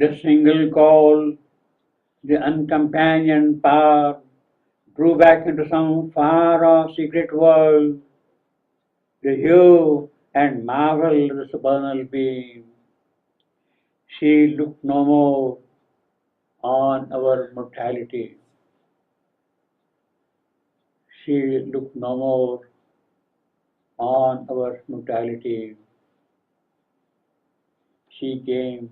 The single call, the uncompanioned power, drew back into some far-off secret world, the hue and marvel of the supernal beam. She looked no more on our mortality. She looked no more on our mortality. She came.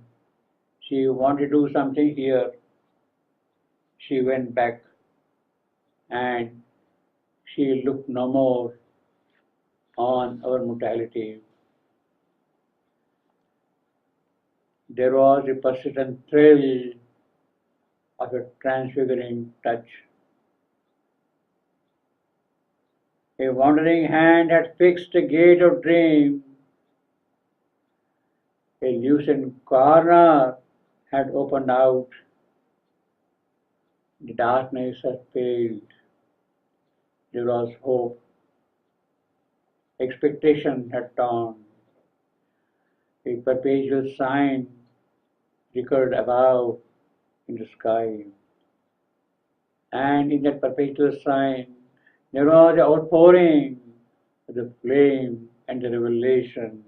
She wanted to do something here. She went back and she looked no more on our mortality. There was a persistent thrill of a transfiguring touch. A wandering hand had fixed a gate of dream. A loosened corner had opened out. The darkness had failed. There was hope. Expectation had dawned. A perpetual sign recurred above in the sky. And in that perpetual sign, there was the outpouring of the flame and the revelation.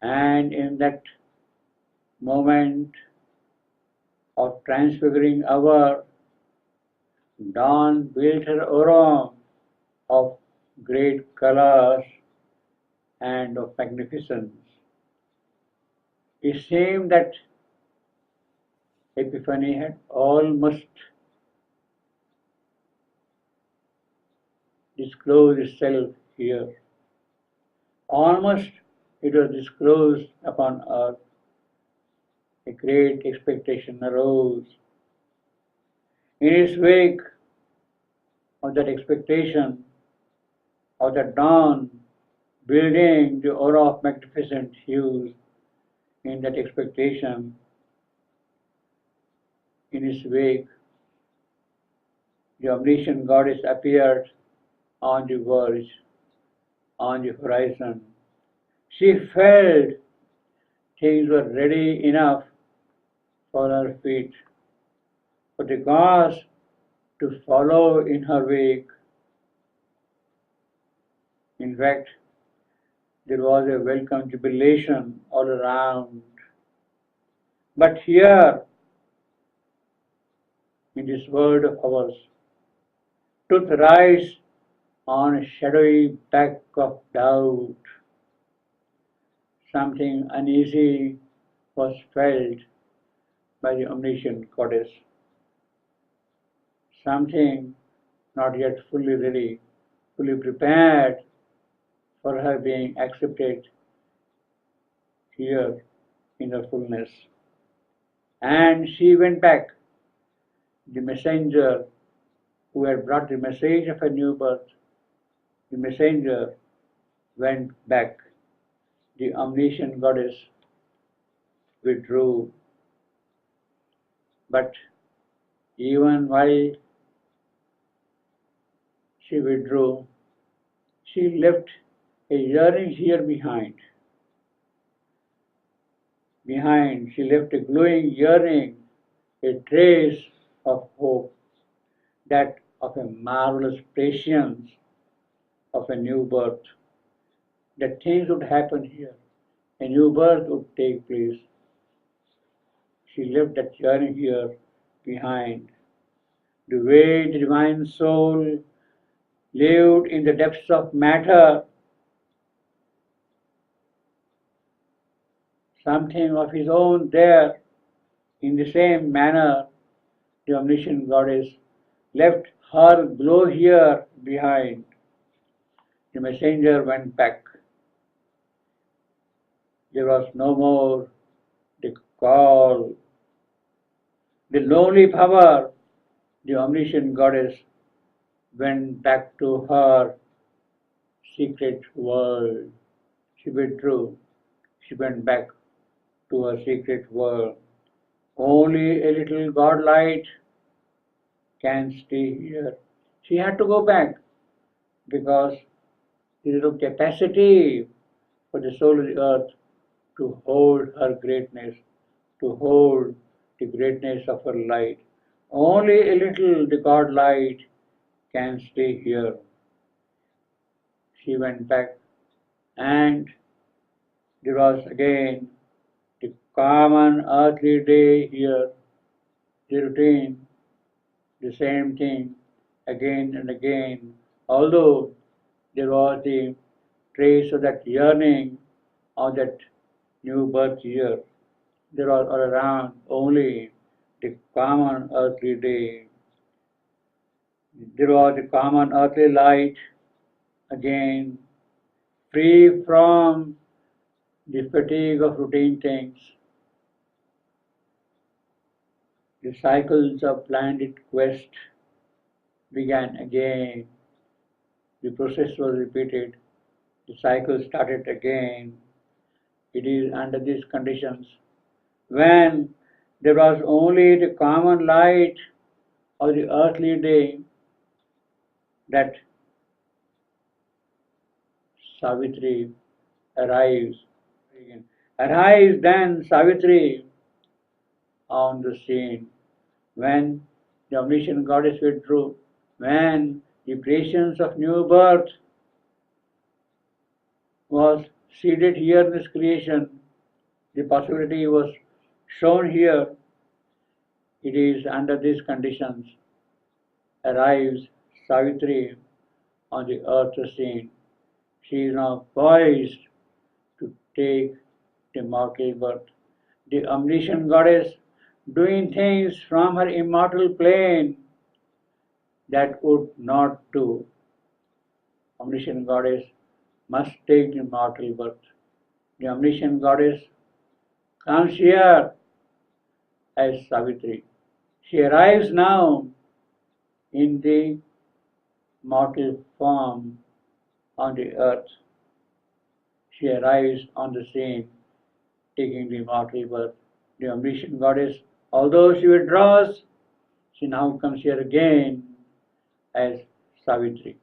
And in that moment of transfiguring hour, dawn built her aura of great colors and of magnificence. It seemed that Epiphany had almost disclosed itself here. Almost it was disclosed upon earth. A great expectation arose. In its wake of that expectation, of the dawn, building the aura of magnificent hues, in that expectation, in its wake, the omniscient goddess appeared on the verge, on the horizon. She felt things were ready enough for her feet, for the gods to follow in her wake. In fact, there was a welcome jubilation all around. But here, in this world of ours, truth rides on a shadowy back of doubt. Something uneasy was felt by the omniscient goddess. Something not yet fully ready, fully prepared for her being accepted here in the fullness. And she went back. The messenger who had brought the message of a new birth, the messenger went back. The omniscient goddess withdrew. But even while she withdrew, she left a yearning here behind. Behind, she left a glowing yearning, a trace of hope, that of a marvelous prescience of a new birth, that things would happen here, a new birth would take place. She left that yearning here behind. The way the divine soul lived in the depths of matter, something of his own there, in the same manner, the omniscient goddess left her glow here behind. The messenger went back. There was no more the call. The lonely power, the omniscient goddess, went back to her secret world. She withdrew. She went back to her secret world. Only a little godlight can stay here. She had to go back because there is no capacity for the soul of the earth to hold her greatness, to hold the greatness of her light. Only a little the God light can stay here. She went back, and there was again the common earthly day here, the routine, the same thing again and again. Although there was the trace of that yearning of that new birth here, there was all around only the common earthly day. There was the common earthly light again, free from the fatigue of routine things. The cycles of blinded quest began again. The process was repeated. The cycle started again. It is under these conditions when there was only the common light of the earthly day that Savitri arrives. Arrives then Savitri on the scene when the omniscient goddess withdrew, when the prescience of new birth was seeded here in this creation, the possibility was shown here. It is under these conditions arrives Savitri on the earth scene. She is now poised to take the mortal birth. The omniscient goddess doing things from her immortal plane that would not do. Omniscient goddess must take the mortal birth. The omniscient goddess comes here as Savitri. She arrives now in the mortal form on the earth. She arrives on the scene taking the mortal birth. The omniscient goddess, although she withdraws, she now comes here again as Savitri.